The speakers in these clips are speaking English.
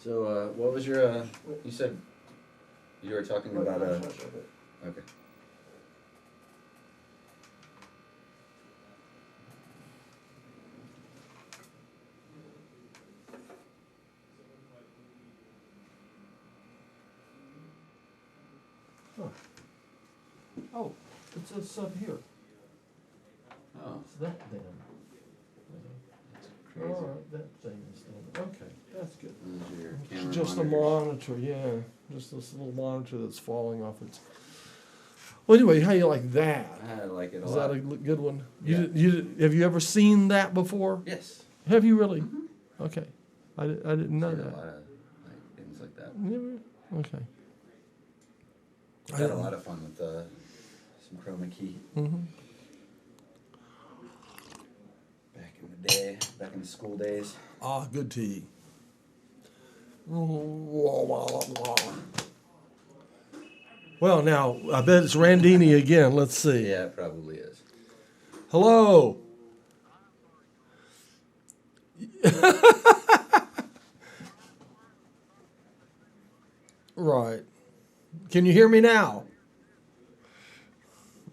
So, what was your, you said you were talking about, okay. Huh. Oh, it's a sub here. Oh, It's that then. that's crazy. All right, that thing is done. Okay, that's good. Those are your camera Just a monitors. monitor, yeah. Just this little monitor that's falling off its. Well, anyway, how you like that? I like it a Is lot. that a good one? Yeah. Have you ever seen that before? Yes. Have you really? Mm-hmm. Okay, I didn't know Seen that. a lot of like, things like that. Yeah, okay. I had a lot of fun with some chroma key Mm-hmm. back in the day, back in the school days. Ah, good tea. Well, now, I bet it's Randini again. Let's see. Yeah, it probably is. Hello. Right. Can you hear me now?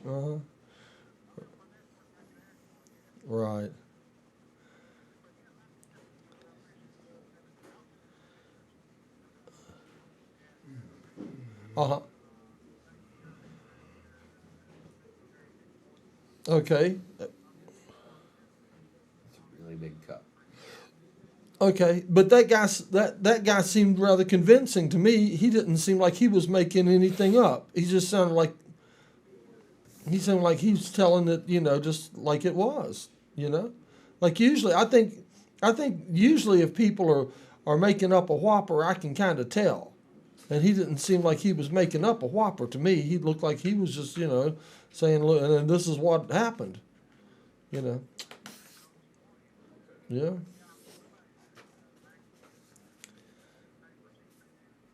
Uh-huh. Right. Uh-huh. Okay. It's a really big cup. Okay, but that guy seemed rather convincing to me. He didn't seem like he was making anything up. He just sounded like he was telling it, just like it was, Like usually, I think usually if people are making up a whopper, I can kind of tell. And he didn't seem like he was making up a whopper to me. He looked like he was just, saying, look, and then this is what happened, Yeah.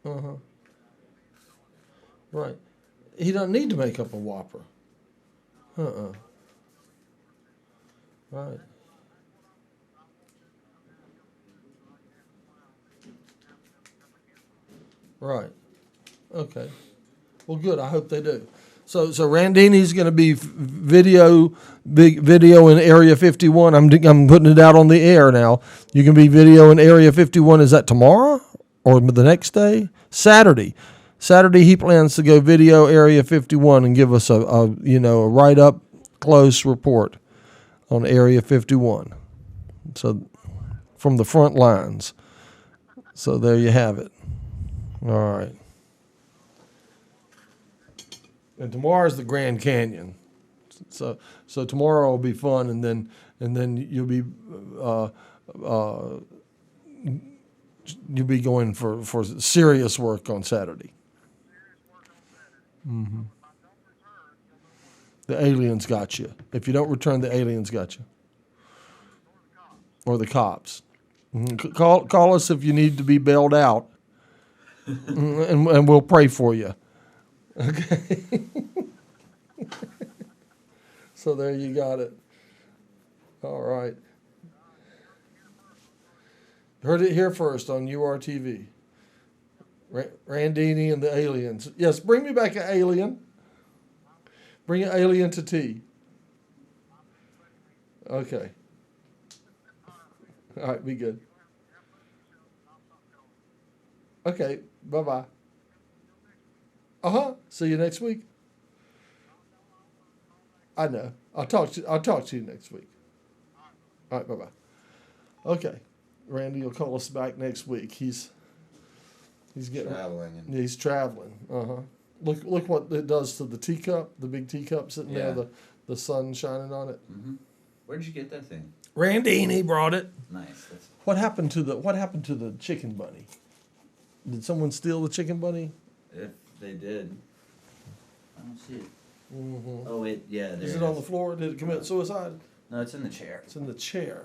Uh-huh. Right. He doesn't need to make up a whopper. Uh-uh. Right. Right. Okay. Well, good. I hope they do. So Randini's going to be big video in Area 51. I'm putting it out on the air now. You can be video in Area 51. Is that tomorrow or the next day? Saturday. Saturday he plans to go video Area 51 and give us a right up close report on Area 51. So from the front lines. So there you have it. All right. And tomorrow's the Grand Canyon, so tomorrow will be fun, and then you'll be going for serious work on Saturday. Mm-hmm. The aliens got you. If you don't return, the aliens got you, or the cops. Mm-hmm. Call us if you need to be bailed out, and we'll pray for you. Okay. So there you got it. All right. Heard it here first on URTV. Randini and the aliens. Yes, bring me back an alien. Bring an alien to tea. Okay. All right, be good. Okay, bye-bye. Uh-huh. See you next week. I know. I'll talk to you next week. All right, bye-bye. Okay. Randy will call us back next week. He's getting traveling. He's traveling. Uh-huh. Look what it does to the teacup, the big teacup sitting there, the sun shining on it. Mm-hmm. Where'd you get that thing? Randini brought it. Nice. What happened to the chicken bunny? Did someone steal the chicken bunny? If they did, I don't see it. Mm-hmm. Oh wait, yeah. There Is it on the floor? Did it commit suicide? No, it's in the chair. It's in the chair.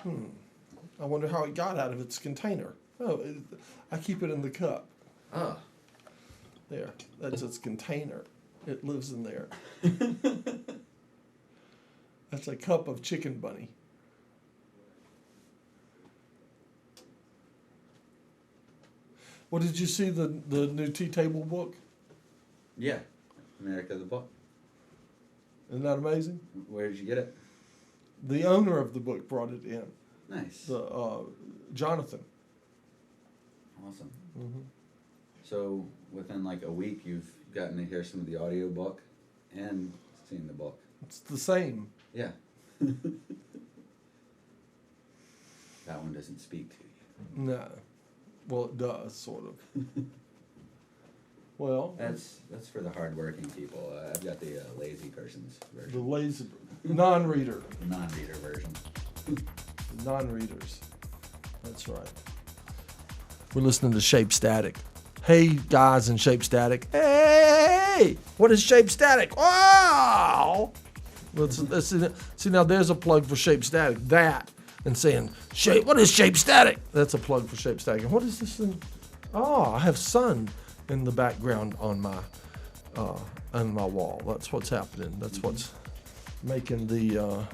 I wonder how it got out of its container. Oh, I keep it in the cup. Oh. There. That's its container. It lives in there. That's a cup of chicken bunny. Well, did you see the new tea table book? Yeah, America the book. Isn't that amazing? Where did you get it? The owner of the book brought it in. Nice. Jonathan. Awesome. Mm-hmm. So within like a week, you've gotten to hear some of the audio book and seen the book. It's the same. Yeah. That one doesn't speak to you. No. Well, it does, sort of. Well, That's for the hardworking people. I've got the lazy person's the version. lazy non-reader. Non-reader version. Non-readers. That's right. We're listening to Shape Static. Hey, guys in Shape Static. Hey! What is Shape Static? Wow! Let's see, now there's a plug for Shape Static. That, and saying, what is Shape Static? That's a plug for Shape Static. And what is this thing? Oh, I have sun in the background on my wall. That's what's happening. That's what's making the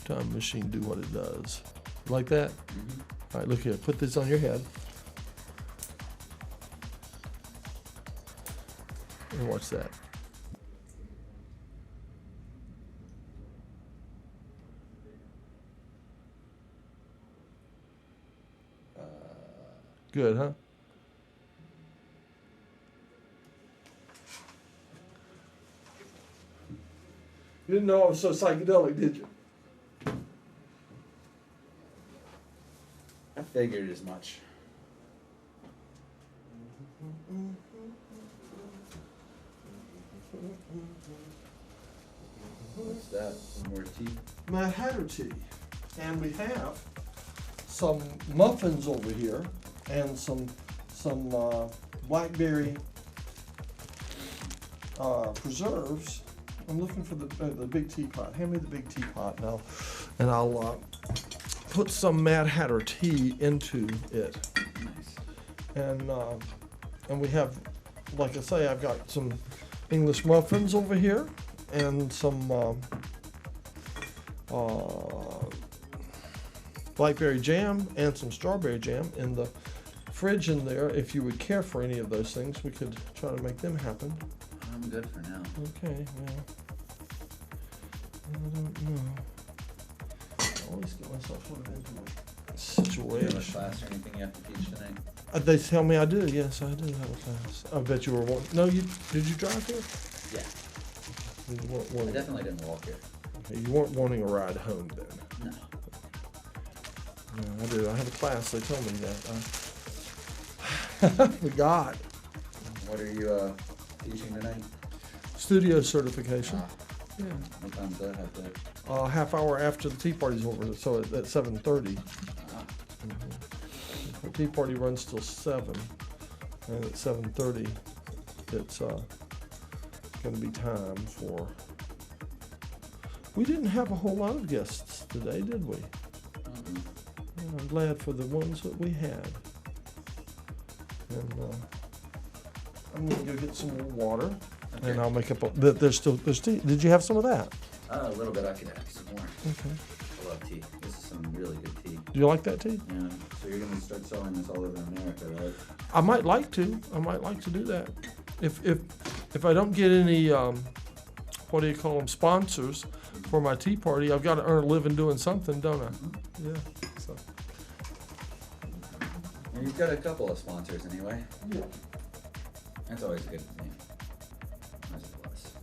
time machine do what it does. Like that? Mm-hmm. All right, look here. Put this on your head. And watch that. Good, huh? You didn't know I was so psychedelic, did you? I figured as much. What's that? More tea? Mad Hatter tea. And we have some muffins over here and some blackberry preserves. I'm looking for the big teapot. Hand me the big teapot now, and I'll put some Mad Hatter tea into it. Nice. And we have, like I say, I've got some English muffins over here and some blackberry jam and some strawberry jam in the fridge in there. If you would care for any of those things, we could try to make them happen. I'm good for now. Okay, well, I don't know. I always get myself sort of into a Do you have a situation. class or anything you have to teach tonight? They tell me I do. Yes, I do have a class. I bet you were wanting. No, did you drive here? Yeah. You weren't I wanting, definitely didn't walk here. okay, you weren't wanting a ride home then. No. No, I do. I have a class. They told me that. I forgot. What are you teaching tonight? Studio certification. Ah, Yeah. what time does that have to? Half hour after the tea party's over, so at 7:30. Ah, The tea party runs till 7, and at 7:30, it's going to be time for. We didn't have a whole lot of guests today, did we? mm-mm. Yeah, I'm glad for the ones that we had. And I'm going to go get some more water, Okay. and I'll make up. There's tea. Did you have some of that? A little bit. I could have some more. Okay. I love tea. This is some really good tea. Do you like that tea? Yeah. So you're gonna start selling this all over America, right? I might like to. I might like to do that. If I don't get any, what do you call them, sponsors for my tea party, I've got to earn a living doing something, don't I? Mm-hmm. Yeah. So. And you've got a couple of sponsors anyway. Yeah. That's always a good thing. That's a plus.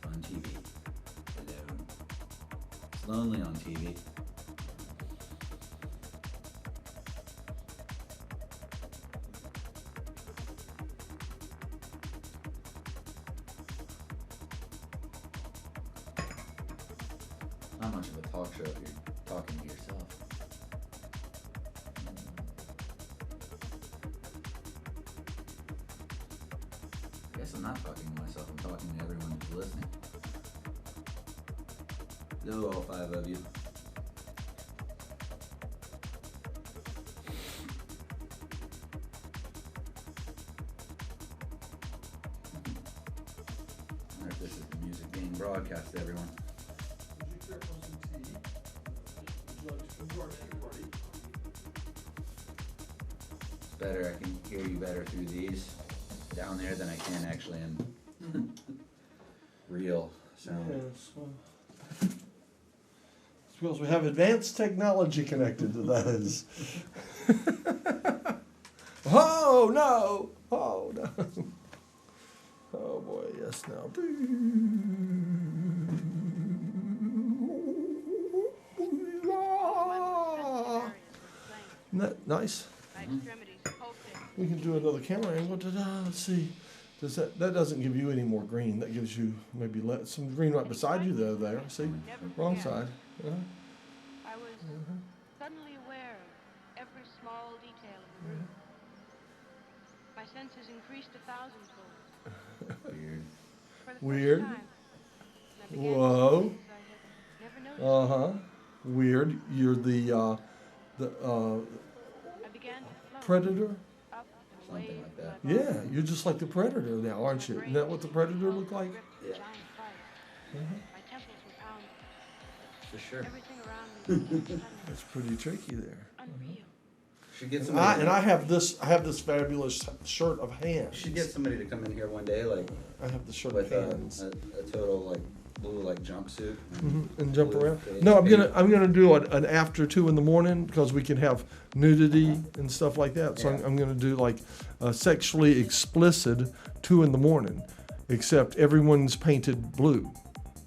On TV. Hello. It's lonely on TV. Not much of a talk show if you're talking to yourself. I guess I'm not talking to myself, I'm talking to everyone who's listening. Hello, all 5 of you. I wonder if this is the music being broadcast to everyone. It's better. I can hear you better through these down there than I can actually in real sound. Yes. It's because we have advanced technology connected to those. Oh no! Oh no! Oh boy, yes now. Isn't that nice? We can do another camera angle. Let's see. Does that doesn't give you any more green? That gives you maybe some green right beside you though. There, see, wrong side. I was suddenly aware of every small detail of the room. My senses increased 1,000-fold. Weird. For the Weird. first time, I began to Whoa. see things I had never noticed. Weird. You're the I began to float predator. up and away Something like from that. my body. Yeah, you're just like the predator now, aren't you? Isn't that what the predator looked like? Yeah. Giant fire. My temples were pounding. For sure. Everything around me was suddenly That's pretty tricky there. unreal. Should get And somebody. I have this fabulous shirt of hands. Should get somebody to come in here one day, like I have the shirt with of hands. a total like blue like jumpsuit. And jump blue around. face No, I'm paint. gonna do an after 2 in the morning because we can have nudity and stuff like that. So Yeah. I'm gonna do like a sexually explicit 2 in the morning, except everyone's painted blue.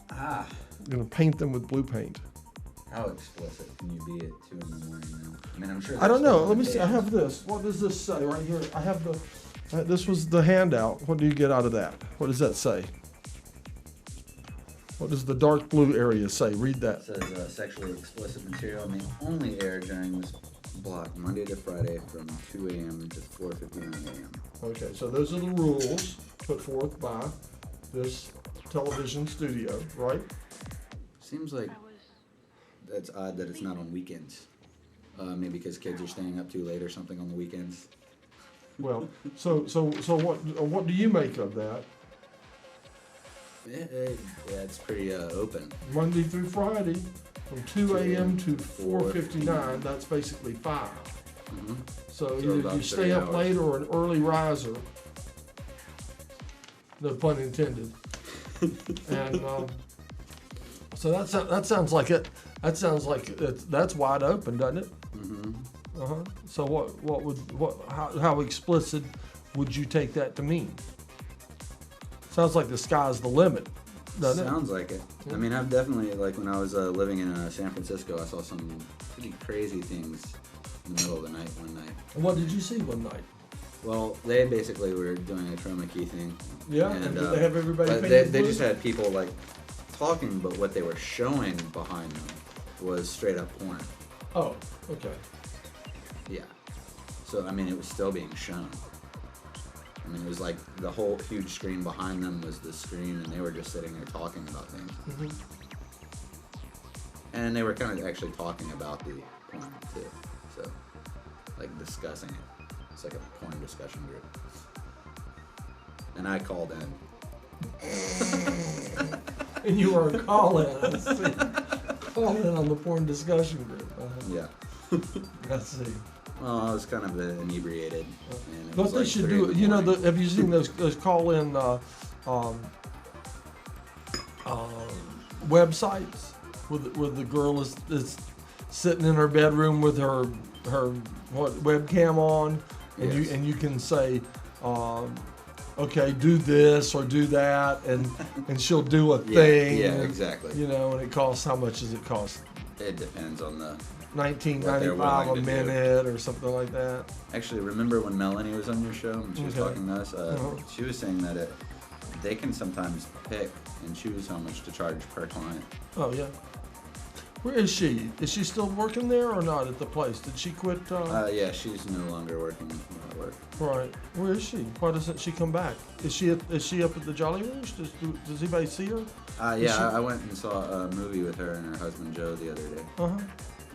Ah, I'm gonna paint them with blue paint. how explicit can you be at 2 in the morning now? I mean, I'm sure. I don't that's know. on Let me the see. I page. have this. What does this say right here? I have the. This was the handout. What do you get out of that? What does that say? What does the dark blue area say? Read that. It says sexually explicit material may only air during this block Monday to Friday from 2 a.m. to 4:59 a.m. Okay, so those are the rules put forth by this television studio, right? Seems like I was that's odd that it's not on weekends. Maybe because kids are staying up too late or something on the weekends. Well, so what do you make of that? Yeah, it's pretty open. Monday through Friday, from 2 a.m. to 4:59. That's basically 5. Mm-hmm. So So either about you 3 stay up hours. late or an early riser. No pun intended. And so that sounds like it. That sounds like that's wide open, doesn't it? Mm-hmm. So how explicit would you take that to mean? Sounds like the sky's the limit, doesn't Sounds like it. I mean, I've definitely, like, when I was living in San Francisco, I saw some pretty crazy things in the middle of the night one night. it? What did you see one night? Well, they basically were doing a chroma key thing. Yeah, and did they have everybody but painted they blue? just had people, like, talking, but what they were showing behind them was straight up porn. Oh, okay. Yeah. So, I mean, it was still being shown. I mean, it was like the whole huge screen behind them was the screen, and they were just sitting there talking about things. Mm-hmm. And they were kind of actually talking about the porn, too. So, like, discussing it. It's like a porn discussion group. And I called in. And you were a call-in. I see. Call-in on the porn discussion group. Yeah. I see. Well, I was kind of inebriated. And it What was they like should 3 in do, the you know, morning. have you seen those call-in websites with the girl is sitting in her bedroom with her webcam on, and Yes. you can say, okay, do this or do that, and she'll do a thing. Yeah, and, exactly. You know, and it costs, how much does it cost? It depends on the... $19.95 willing a to do. minute or something like that. Actually, remember when Melanie was on your show and she was Okay. talking to us? Uh-huh. She was saying that they can sometimes pick and choose how much to charge per client. Oh yeah. Where is she? Is she still working there or not at the place? Did she quit? Yeah, she's no longer working at work. Right. Where is she? Why doesn't she come back? Is she up at the Jolly Ranch? Does anybody see her? Yeah, I went and saw a movie with her and her husband Joe the other day. Uh huh.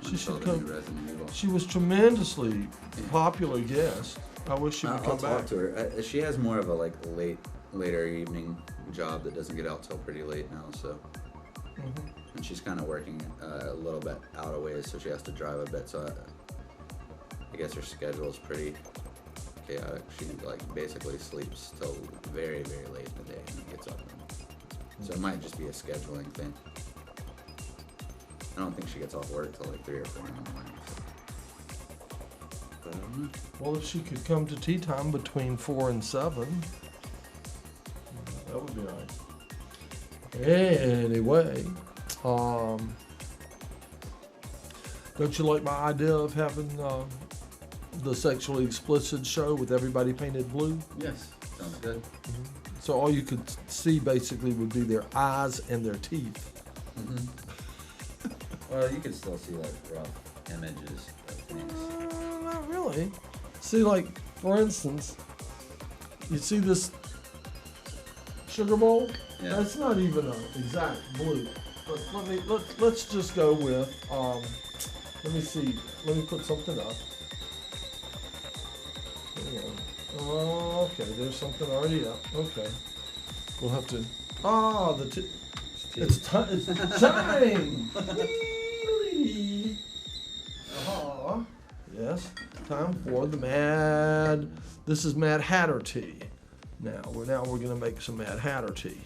She She saw should the new come. Resident Evil. She was tremendously popular guest. I wish she would I'll come talk back. to her. She has more of a later evening job that doesn't get out till pretty late now. So and she's kind of working a little bit out of ways, so she has to drive a bit. So I guess her schedule is pretty chaotic. She like basically sleeps till very, very late in the day and then gets up. So it might just be a scheduling thing. I don't think she gets off work till like 3 or 4 in the morning. So. But I don't know. Well, if she could come to tea time between 4 and 7, that would be nice. Anyway, don't you like my idea of having the sexually explicit show with everybody painted blue? Yes, sounds good. So all you could see basically would be their eyes and their teeth. Well, you can still see like rough images of things. Not really. See, like, for instance, you see this sugar bowl? Yeah. That's not even an exact blue. But let's just go with, let me see, let me put something up. Hang on. Okay, there's something already up. Okay. We'll have to, it's time. Yes, time for the this is Mad Hatter tea. Now we're gonna make some Mad Hatter tea,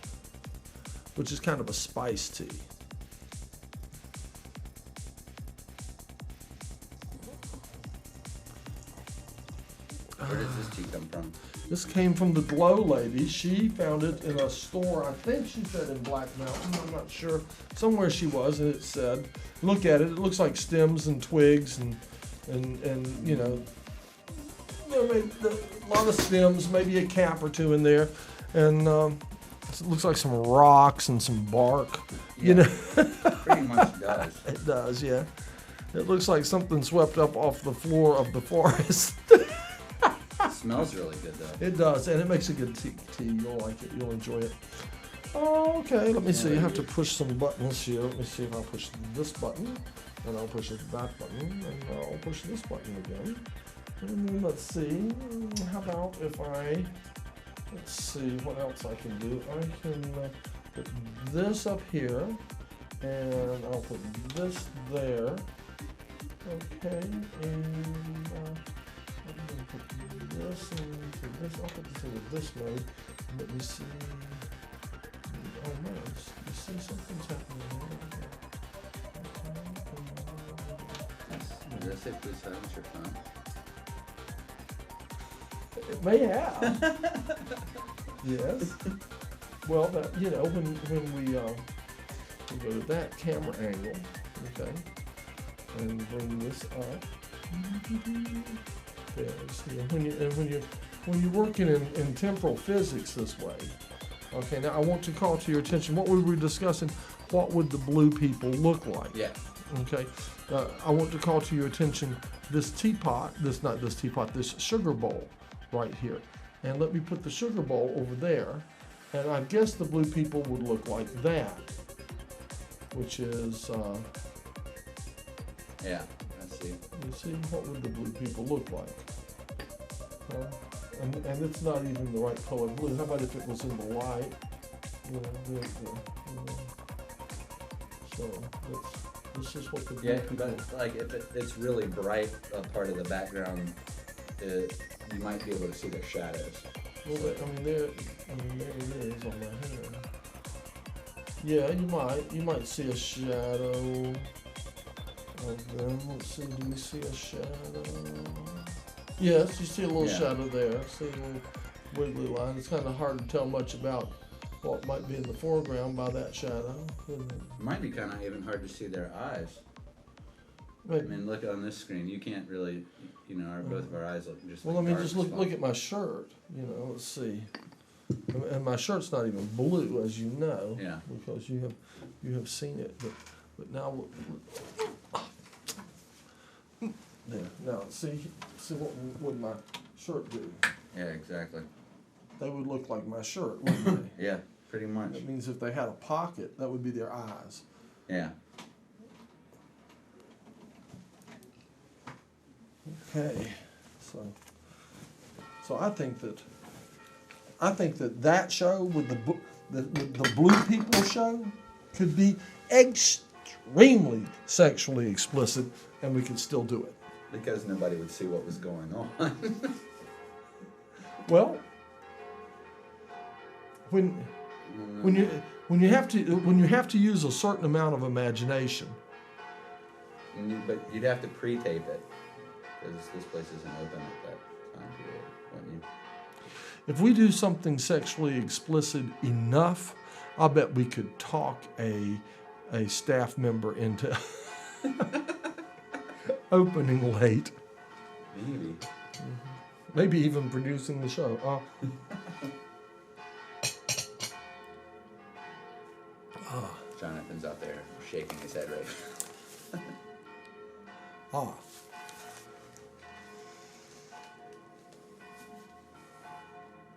which is kind of a spice tea. Where does this tea come from? This came from the Glow lady. She found it in a store, I think she said in Black Mountain, I'm not sure. Somewhere she was, and it said, look at it, it looks like stems and twigs and you know, a lot of stems, maybe a cap or two in there. And it looks like some rocks and some bark, you know. Pretty much does. It does, yeah. It looks like something swept up off the floor of the forest. It smells really good though. It does, and it makes a good tea. You'll like it. You'll enjoy it. Okay, let me see. I have to push some buttons here. Let me see if I'll push this button, and I'll push that button, and I'll push this button again. And let's see. How about if let's see what else I can do. I can put this up here, and I'll put this there. Okay, and I'm gonna put this into this. I'll put this into this mode. Let me see. Oh man, you see something's happening here. Did I say please silence your phone? It may have. Yes. Well, you know, when we go to that camera angle, okay, and bring this up. There, see, when you're working in temporal physics this way. Okay, now I want to call to your attention what we were discussing. What would the blue people look like? Yeah. Okay, I want to call to your attention this teapot. This sugar bowl right here, and let me put the sugar bowl over there, and I guess the blue people would look like that, which is. Yeah. I see. You see, what would the blue people look like? And it's not even the right color blue. How about if it was in the light? You know, so this is what the blue people. But like if it's really bright part of the background, you might be able to see their shadows. Well, there it is on my hand. Yeah, you might see a shadow. Of them. Let's see, do we see a shadow? Yes, you see a little shadow there. See a little wiggly line. It's kind of hard to tell much about what might be in the foreground by that shadow. It might be kind of even hard to see their eyes. Maybe. I mean, look on this screen. You can't really, you know, both of our eyes look just. Well, like I mean, dark just look spots. at my shirt. You know, let's see. And my shirt's not even blue, as you know. Yeah. Because you have seen it, but now look. There. Now, see what would my shirt do? Yeah, exactly. They would look like my shirt, wouldn't they? Yeah, pretty much. That means if they had a pocket, that would be their eyes. Yeah. Okay. So I think that show with the blue people show could be extremely sexually explicit, and we could still do it. Because nobody would see what was going on. Well, when you have to use a certain amount of imagination. But you'd have to pre-tape it, because this place isn't open at that time period, wouldn't you? If we do something sexually explicit enough, I bet we could talk a staff member into opening late. Maybe. Maybe even producing the show. Jonathan's out there shaking his head right.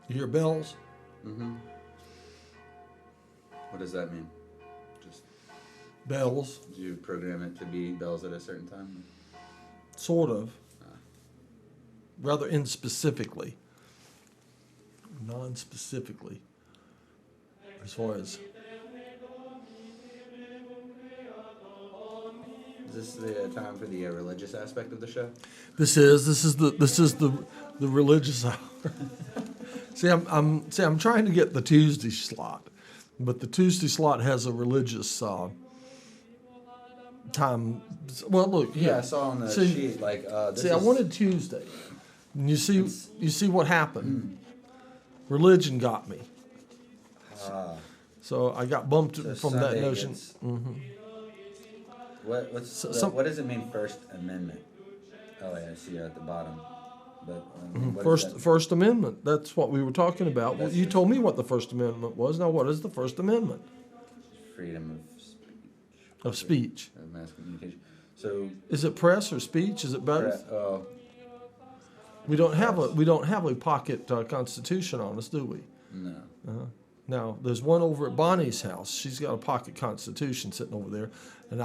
You hear bells? What does that mean? Just Bells, do you program it to be bells at a certain time? sort of. Rather inspecifically. Non-specifically. As far as... Is this the time for the religious aspect of the show? This is the religious hour. I'm trying to get the Tuesday slot, but the Tuesday slot has a religious time. Well, look. Yeah, I saw on the sheet I wanted Tuesday. And you see what happened. Religion got me. So I got bumped from Sunday that notion. gets- What does it mean, First Amendment? Oh, yeah, I see it at the bottom. But what is that? First Amendment. That's what we were talking about. Well, That's you just- told me what the First Amendment was. Now, what is the First Amendment? Freedom of speech. Of speech. Of mass communication. So, Is it press or speech? Is it both? oh, We don't have a pocket constitution on us, do we? no. Now, there's one over at Bonnie's house. She's got a pocket constitution sitting over there, and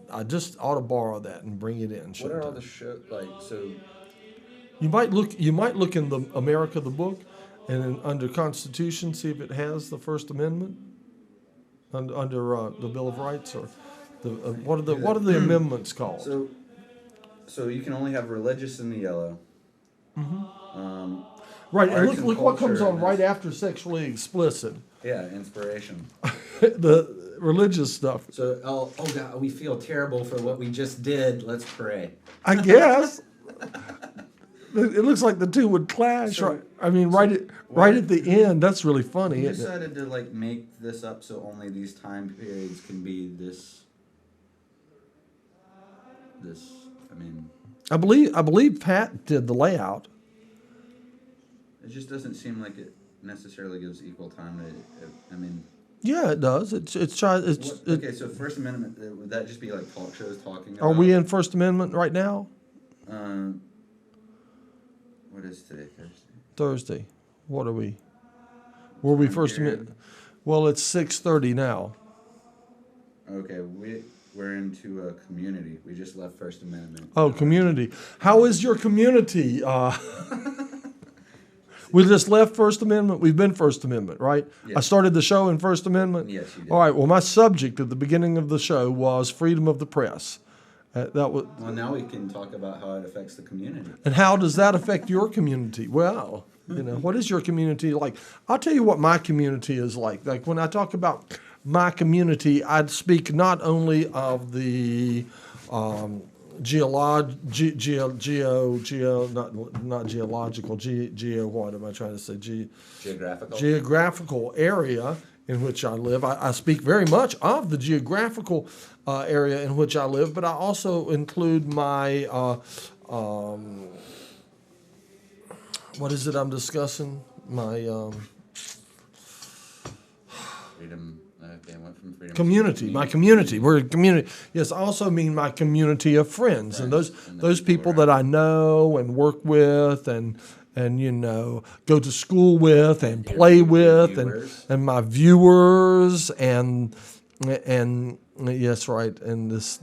I just ought to borrow that and bring it in. What are shouldn't all I? the show so? You might look in the America the book, and then under Constitution see if it has the First Amendment under the Bill of Rights, or what are the amendments called? So you can only have religious in the yellow. Right, and arts and look what comes culture on right after sexually explicit. Yeah, inspiration. The religious stuff. So, oh God, we feel terrible for what we just did. Let's pray. I guess. It looks like the two would clash. So- Right? I mean, right at the end. That's really funny, We isn't it? decided to make this up so only these time periods can be this. I mean, I believe Pat did the layout. it just doesn't seem like it necessarily gives equal time to. I mean. Yeah, it does. Okay, so First Amendment, would that just be like talk shows talking about? Are we in First Amendment right now? What is today, Thursday? Thursday. What are we? Were we First Amendment? Well, it's 6:30 now. Okay, we're into a community. We just left First Amendment. Oh, community. How is your community? We just left First Amendment. We've been First Amendment, right? Yes. I started the show in First Amendment. Yes, you did. All right. Well, my subject at the beginning of the show was freedom of the press. That was. Well, now we can talk about how it affects the community. And how does that affect your community? Well, what is your community like? I'll tell you what my community is like. Like when I talk about my community, I'd speak not only of the not geological, what am I trying to say? Geographical area in which I live. I speak very much of the geographical area in which I live, but I also include my, what is it I'm discussing? My Freedom. Okay, I went from freedom. community, my community. We're a community. Yes, I also mean my community of friends and those people that I know and work with and go to school with and play with and my viewers and yes, right, and this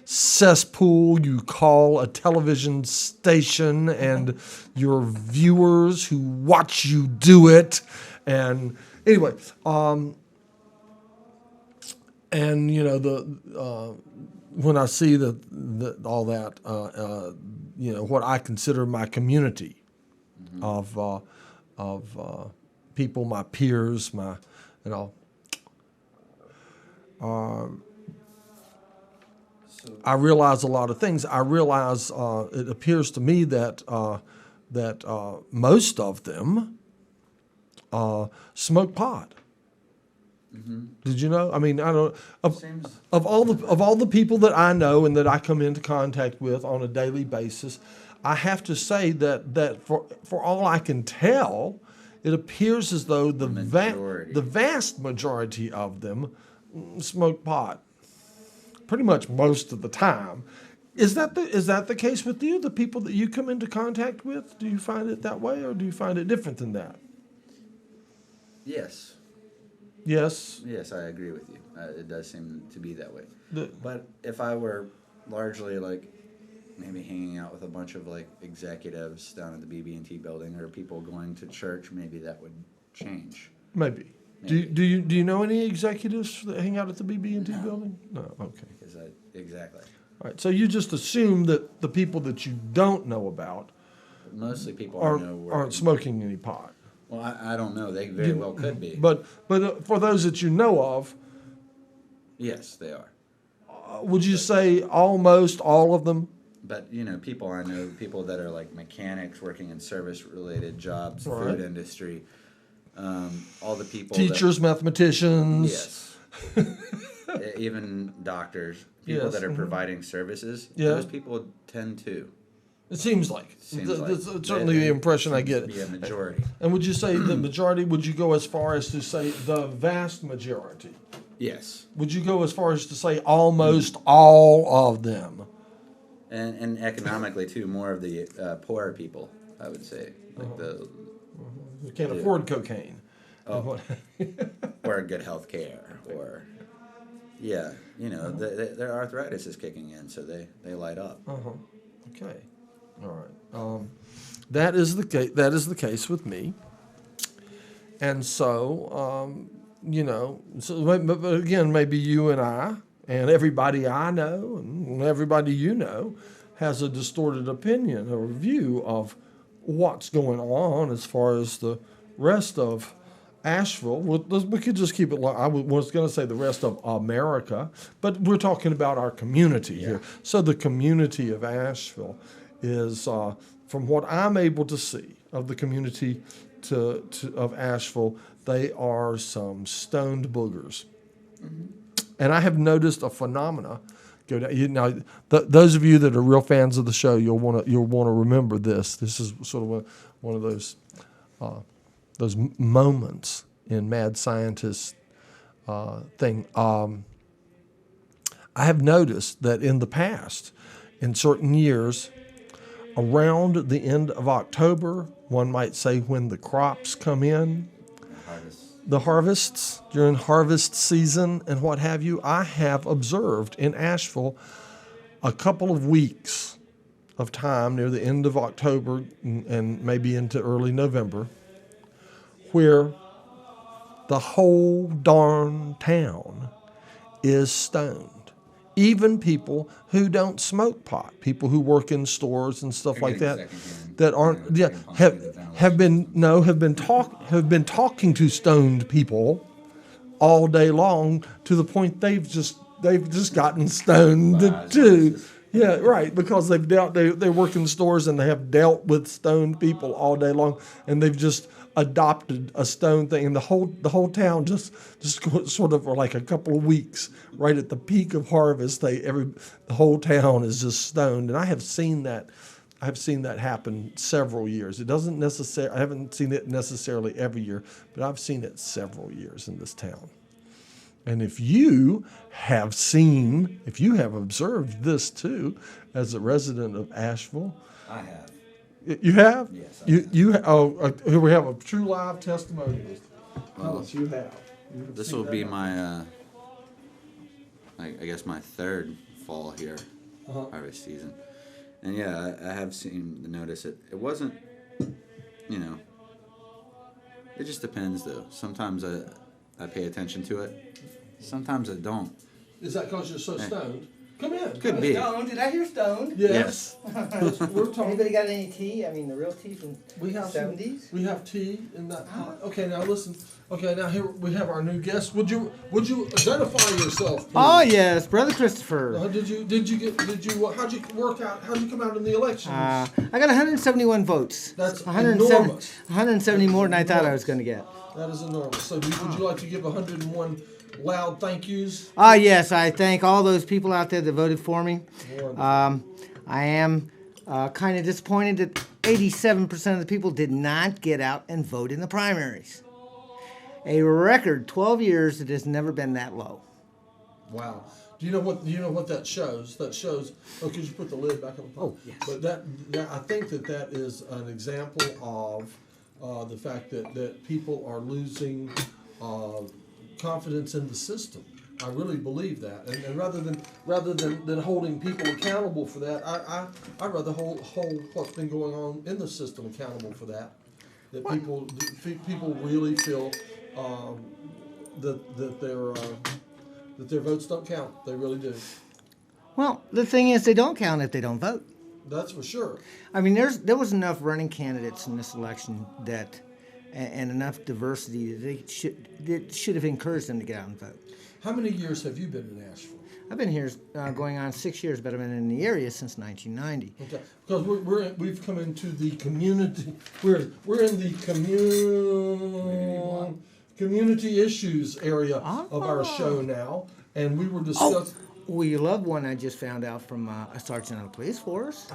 cesspool you call a television station and your viewers who watch you do it. And anyway, and you know when I see all that, you know, what I consider my community of people, my peers, my, you know, I realize a lot of things. I realize it appears to me that most of them smoke pot. Did you know? I mean, I don't. Seems Of all the people that I know and that I come into contact with on a daily basis, I have to say that for all I can tell, it appears as though the majority. vast majority of them smoke pot. Pretty much most of the time. Is that the case with you? The people that you come into contact with, do you find it that way, or do you find it different than that? yes. Yes. Yes, I agree with you. It does seem to be that way. The- But if I were largely like maybe hanging out with a bunch of like executives down at the BB&T building or people going to church, maybe that would change. Maybe. Maybe. Do you know any executives that hang out at the BB&T No. building? No. Okay. Exactly. All right. So you just assume that the people that you don't know about But mostly people I know aren't smoking any pot. Well, I don't know. They very well could be. But for those that you know of, Yes, they are. would you say almost all of them? But you know, people I know, people that are like mechanics working in service-related jobs, Right. food industry, all the people. Teachers, mathematicians. Yes. Even doctors, people Yes, that are mhm. providing services. Yeah. Those people tend to. It seems like. Seems like That's certainly the impression I seems get. to be a majority. And would you say the majority? Would you go as far as to say the vast majority? Yes. Would you go as far as to say almost all of them? And economically too, more of the poorer people, I would say, like the Who can't Yeah. afford cocaine? Oh. And what- or good health care, or yeah, you know, their arthritis is kicking in, so they light up. Okay. All right. That is the case. That is the case with me. And so, you know, but again, maybe you and I and everybody I know and everybody you know has a distorted opinion or view of what's going on as far as the rest of Asheville. We could just keep it like I was going to say the rest of America, but we're talking about our community here. So the community of Asheville is, from what I'm able to see of the community of Asheville, they are some stoned boogers. And I have noticed a phenomena. Those of you that are real fans of the show, you'll want to remember this. This is sort of one of those moments in Mad Scientist thing. I have noticed that in the past, in certain years, around the end of October, one might say when the crops come in, the harvests, during harvest season and what have you, I have observed in Asheville a couple of weeks of time near the end of October and maybe into early November where the whole darn town is stoned. Even people who don't smoke pot, people who work in stores and stuff like that, that aren't have been talking to stoned people all day long to the point they've just gotten stoned too. Yeah, right, because they work in stores and they have dealt with stoned people all day long, and they've just adopted a stone thing, and the whole town just sort of for like a couple of weeks, right at the peak of harvest, the whole town is just stoned, and I have seen that happen several years. It doesn't necessarily, I haven't seen it necessarily every year, but I've seen it several years in this town. And if you have observed this too, as a resident of Asheville, I have. you have? Yes, I Here we have a true live testimony. Well, Yes, you have. You have This seen will that be happen. my, I guess my third fall here, Uh-huh. harvest season, and yeah, I have noticed it. It wasn't, you know, it just depends though. Sometimes I pay attention to it, Sometimes I don't. Is that because you're so stoned? Come in. Could be. Stoned? Did I hear stoned? Yes. We're talking. Anybody got any tea? I mean, the real tea from We have some- 70s? We have tea in that pot. Okay, now listen. Okay, now here we have our new guest. Would you identify yourself, please? Oh yes, Brother Christopher. How'd you work out? How'd you come out in the elections? I got 171 votes. That's 170, enormous. 170 more than I thought I was going to get. That is enormous. So would you like to give 101 loud thank yous? Ah, yes, I thank all those people out there that voted for me. Wonderful. I am kind of disappointed that 87% of the people did not get out and vote in the primaries. A record 12 years it has never been that low. Wow. Do you know what that shows? That shows. Oh, could you put the lid back on? Oh, yes. But that I think that is an example of the fact that people are losing confidence in the system. I really believe that, and rather than holding people accountable for that, I rather hold what's been going on in the system accountable for that. That people really feel that their votes don't count. They really do. Well, the thing is, they don't count if they don't vote. That's for sure. I mean, there was enough running candidates in this election that, and enough diversity that should have encouraged them to get out and vote. How many years have you been in Asheville? I've been here going on 6 years, but I've been in the area since 1990. Okay, because we've come into the community. We're in the community issues area of our show now, and we were discussing. Well, you love one I just found out from a sergeant of the police force.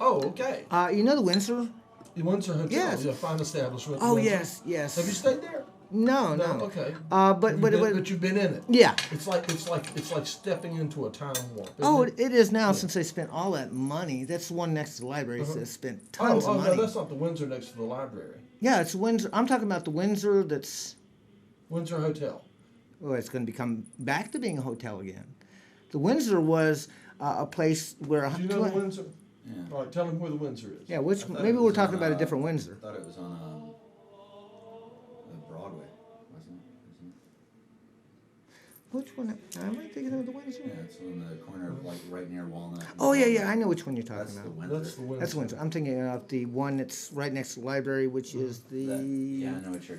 Oh, okay. You know the Windsor? The Windsor Hotel. Yes. Yeah, fine establishment. Oh, Windsor. yes. Have you stayed there? No. Okay. But You've been in it. yeah. It's like stepping into a time warp. Oh, isn't it is now since they spent all that money. That's the one next to the library that spent tons of money. No, that's not the Windsor next to the library. Yeah, it's Windsor. I'm talking about the Windsor that's. Windsor Hotel. Well, it's going to become back to being a hotel again. The Windsor was a place where. Do you know the Windsor? Yeah. All right, tell him where the Windsor is. Yeah, I which thought maybe it we're was talking on, about a different Windsor. I thought it was on Broadway, wasn't it? Which one? Am I thinking of the Windsor? Yeah, it's on the corner of like right near Walnut. and Oh yeah, Broadway. I know which one you're talking That's the about. Windsor. That's the Windsor. That's the Windsor. I'm thinking of the one that's right next to the library, which is the. Yeah, I know what you're.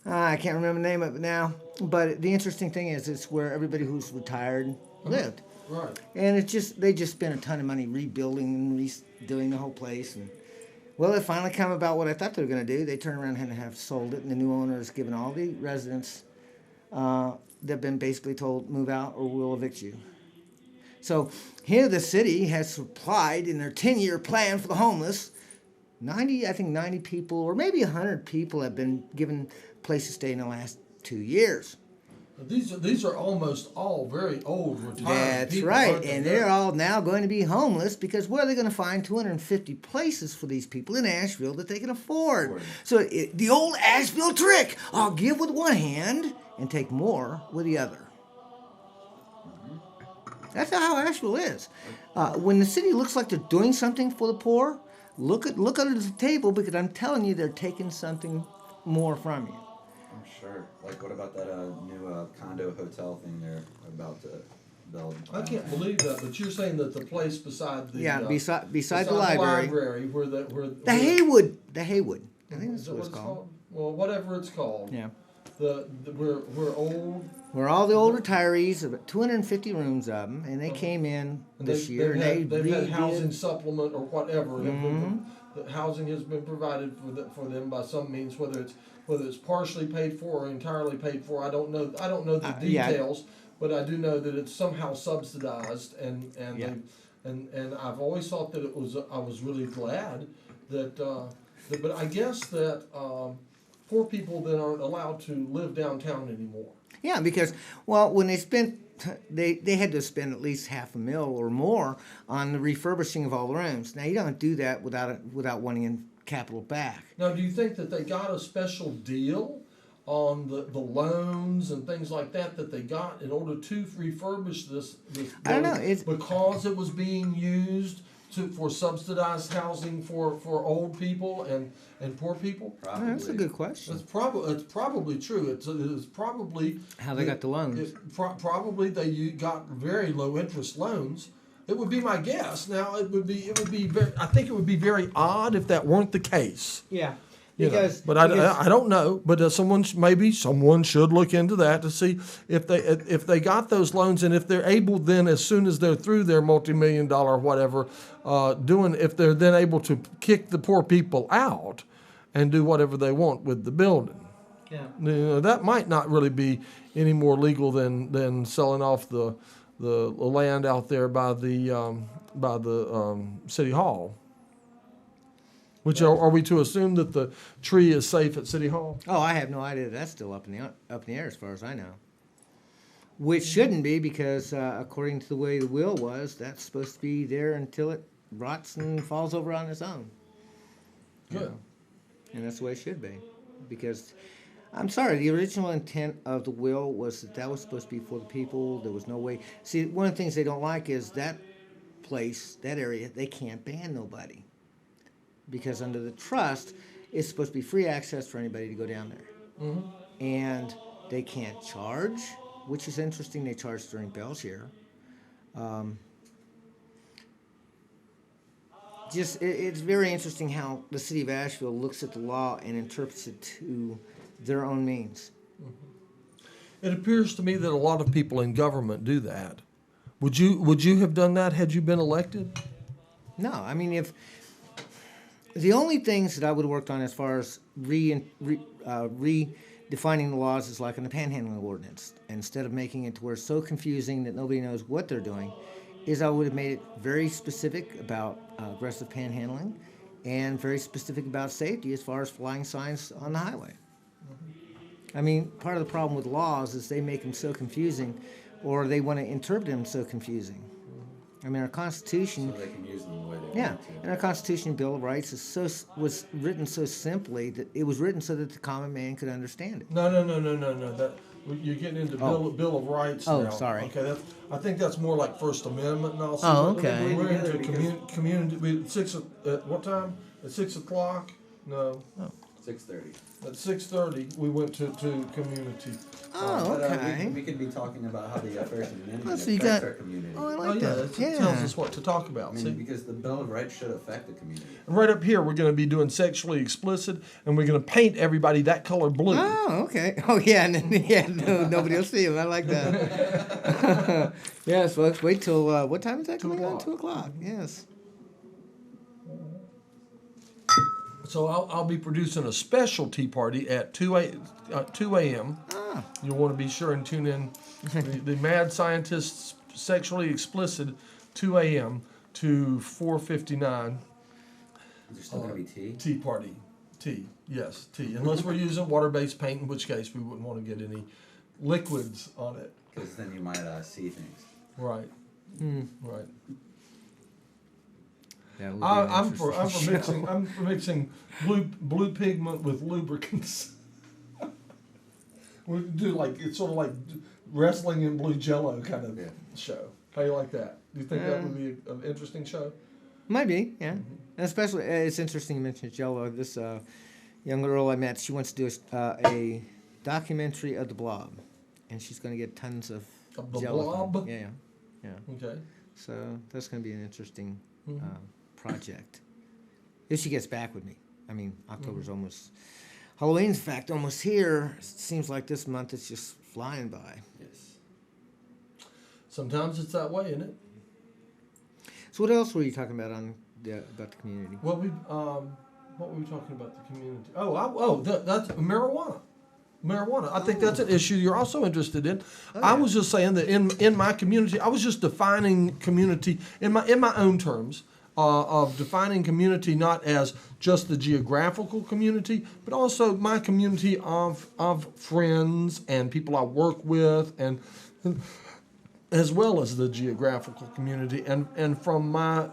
I can't remember the name of it now. But the interesting thing is, it's where everybody who's retired lived. Right. And they just spent a ton of money rebuilding and redoing the whole place. And well, it finally come about what I thought they were going to do. They turned around and have sold it, and the new owner has given all the residents they've been basically told move out or we'll evict you. So here the city has supplied in their 10-year plan for the homeless. 90 people or maybe 100 people have been given place to stay in the last 2 years. These are almost all very old retired That's people. right, aren't they? and they're all now going to be homeless because where are they going to find 250 places for these people in Asheville that they can afford? So the old Asheville trick, I'll give with one hand and take more with the other. That's how Asheville is. When the city looks like they're doing something for the poor, look under the table because I'm telling you they're taking something more from you. I'm sure. Like, what about that new condo hotel thing they're about to build? I can't believe that, but you're saying that the place beside the beside the library, where the Haywood. I think that's is that what it's called. Well, whatever it's called. Yeah. We're old. Where all the old retirees, about 250 rooms of them, and they came in And this year, and they've had redid. housing supplement or whatever. Mm-hmm. The housing has been provided for them by some means, whether it's partially paid for or entirely paid for. I don't know the Yeah. details, but I do know that it's somehow subsidized, and Yeah. and I've always thought that it was. I was really glad that but I guess that poor people then aren't allowed to live downtown anymore. Yeah, because when they spent, they had to spend at least $500,000 or more on the refurbishing of all the rooms. Now you don't do that without wanting in capital back. Now, do you think that they got a special deal on the loans and things like that they got in order to refurbish this I don't know, building because it was being used for subsidized housing for old people and poor people? Probably. That's a good question. It's probably true. It's probably How they got the loans. Probably they got very low interest loans. It would be my guess. Now it would be very, I think it would be very odd if that weren't the case. Yeah. You know, Because, but I don't know. But someone should look into that to see if they got those loans, and if they're able then, as soon as they're through their multi-million-dollar whatever if they're then able to kick the poor people out and do whatever they want with the building. yeah. You know, that might not really be any more legal than selling off the land out there by the city hall. Which are we to assume that the tree is safe at City Hall? Oh, I have no idea. That's still up in the air as far as I know. Which shouldn't be, because according to the way the will was, that's supposed to be there until it rots and falls over on its own. Good. And that's the way it should be. Because, I'm sorry, the original intent of the will was that was supposed to be for the people. There was no way. See, one of the things they don't like is that place, that area, they can't ban nobody. Because under the trust, it's supposed to be free access for anybody to go down there. Mm-hmm. And they can't charge, which is interesting. They charge during Bell's year. It's very interesting how the city of Asheville looks at the law and interprets it to their own means. It appears to me that a lot of people in government do that. Would you have done that had you been elected? No, I mean, if the only things that I would have worked on as far as redefining the laws is like in the panhandling ordinance. Instead of making it to where it's so confusing that nobody knows what they're doing, is I would have made it very specific about aggressive panhandling and very specific about safety as far as flying signs on the highway. I mean, part of the problem with laws is they make them so confusing, or they want to interpret them so confusing. I mean, our Constitution. So they can use them the way they Yeah, want to. and our Constitution Bill of Rights was written so simply that it was written so that the common man could understand it. No. That you're getting into Bill of Rights Oh, now. sorry. Okay, I think that's more like First Amendment and all. Oh, okay. We're into community. At what time? At 6 o'clock? No. 6:30. At 6:30, we went to community. Oh, But, okay. we could be talking about how the First Amendment Oh, so you affects got- our community. Oh, I Oh like yeah, that. it tells us what to talk about. I mean, See? because the Bill of Rights should affect the community. And right up here, we're going to be doing sexually explicit, and we're going to paint everybody that color blue. Oh, okay. Oh, yeah, and then, nobody will see him. I like that. Yes, folks, wait till, what time is that 2 coming on? o'clock. 2 o'clock, yes. So I'll be producing a special tea party at 2 a.m. Ah, You'll want to be sure and tune in. The Mad Scientists Sexually Explicit, 2 a.m. to 4:59 Is there still going to be tea? tea party. Tea, yes, tea. Unless we're using water-based paint, in which case we wouldn't want to get any liquids on it. Because then you might see things. Right. Right. that would be I'm interesting. for mixing blue pigment with lubricants. We do it's sort of like wrestling in blue Jello kind of show. How you like that? Do you think that would be an interesting show? Might be, yeah. And especially, it's interesting you mentioned Jello. This young girl I met, she wants to do a documentary of the Blob, and she's going to get tons of Of the Jello. Blob? Yeah. Okay. So that's going to be an interesting project. If she gets back with me. I mean, October's almost, Halloween's in fact almost here. Seems like this month it's just flying by. Yes. Sometimes it's that way, isn't it? So what else were you talking about about the community? What were we talking about the community? That's marijuana. Marijuana. I think that's an issue you're also interested in. I was just saying that in my community, I was just defining community in my own terms of defining community not as just the geographical community, but also my community of friends and people I work with, and as well as the geographical community. And from my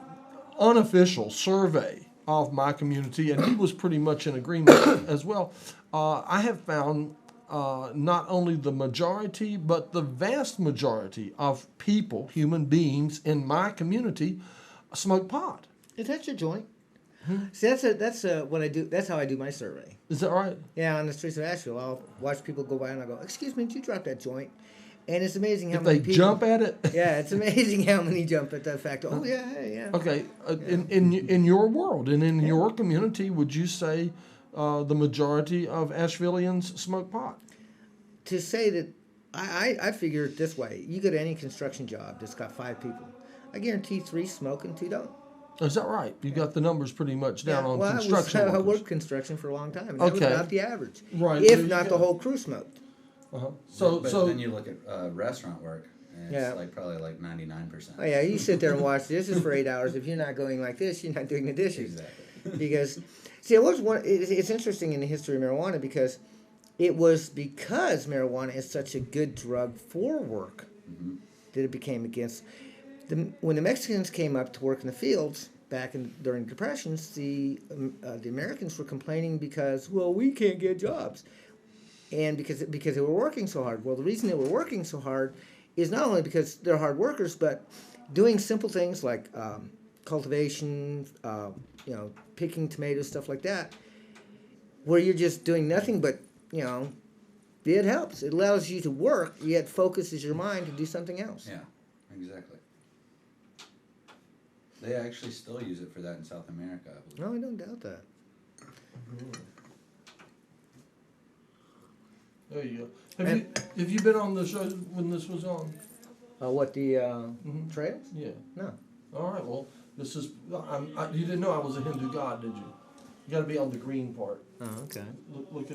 unofficial survey of my community, and he was pretty much in agreement as well, I have found not only the majority, but the vast majority of people, human beings in my community, smoke pot. Is that your joint? Hmm? See, that's what I do. That's how I do my survey. Is that right? Yeah, on the streets of Asheville, I'll watch people go by and I go, "Excuse me, did you drop that joint?" And it's amazing how If many they people jump at it. Yeah, it's amazing how many jump at that fact. Oh yeah, hey, yeah. Okay, in your world and in your community, would you say the majority of Ashevilleans smoke pot? To say that, I figure it this way: you go to any construction job that's got 5 people, I guarantee 3 smoke and 2 don't. Is that right? You got the numbers pretty much down on well, construction I workers. worked construction for a long time, and that was Okay. about the average. Right, there If you not go. the whole crew smoked. Uh-huh. But So then you look at restaurant work, and it's Yeah. like probably like 99%. Oh yeah, you sit there and watch this is for 8 hours. If you're not going like this, you're not doing the dishes. Exactly. Because see, it was one. It's interesting in the history of marijuana because it was because marijuana is such a good drug for work that it became against. When the Mexicans came up to work in the fields back during depressions, the Americans were complaining because we can't get jobs, and because they were working so hard. Well, the reason they were working so hard is not only because they're hard workers, but doing simple things like cultivation, picking tomatoes, stuff like that, where you're just doing nothing but, it helps. It allows you to work, yet focuses your mind to do something else. Yeah, exactly. They actually still use it for that in South America, I believe. No, I don't doubt that. there you go. Have you been on the show when this was on? What, the trails? Yeah. No. All right. Well, this is. You didn't know I was a Hindu god, did you? You got to be on the green part. Oh, okay. Look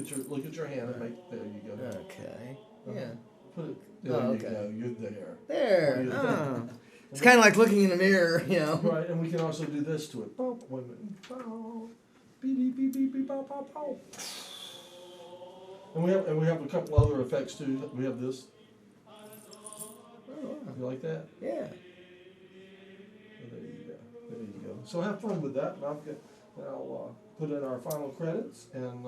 at your hand and make. There you go. Okay. Yeah. Put it. There Oh, you okay. go. You're there. There. You're Oh. It's kind of like looking in the mirror, Right, and we can also do this to it. Bow, wait a minute. Bow. Beep, beep, beep, beep, bow, bow, bow. And we have a couple other effects too. We have this. You like that? Yeah. So there you go. There you go. So have fun with that. And I'll put in our final credits and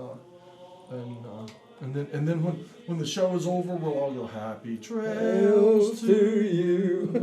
then when the show is over, we'll all go happy trails to you.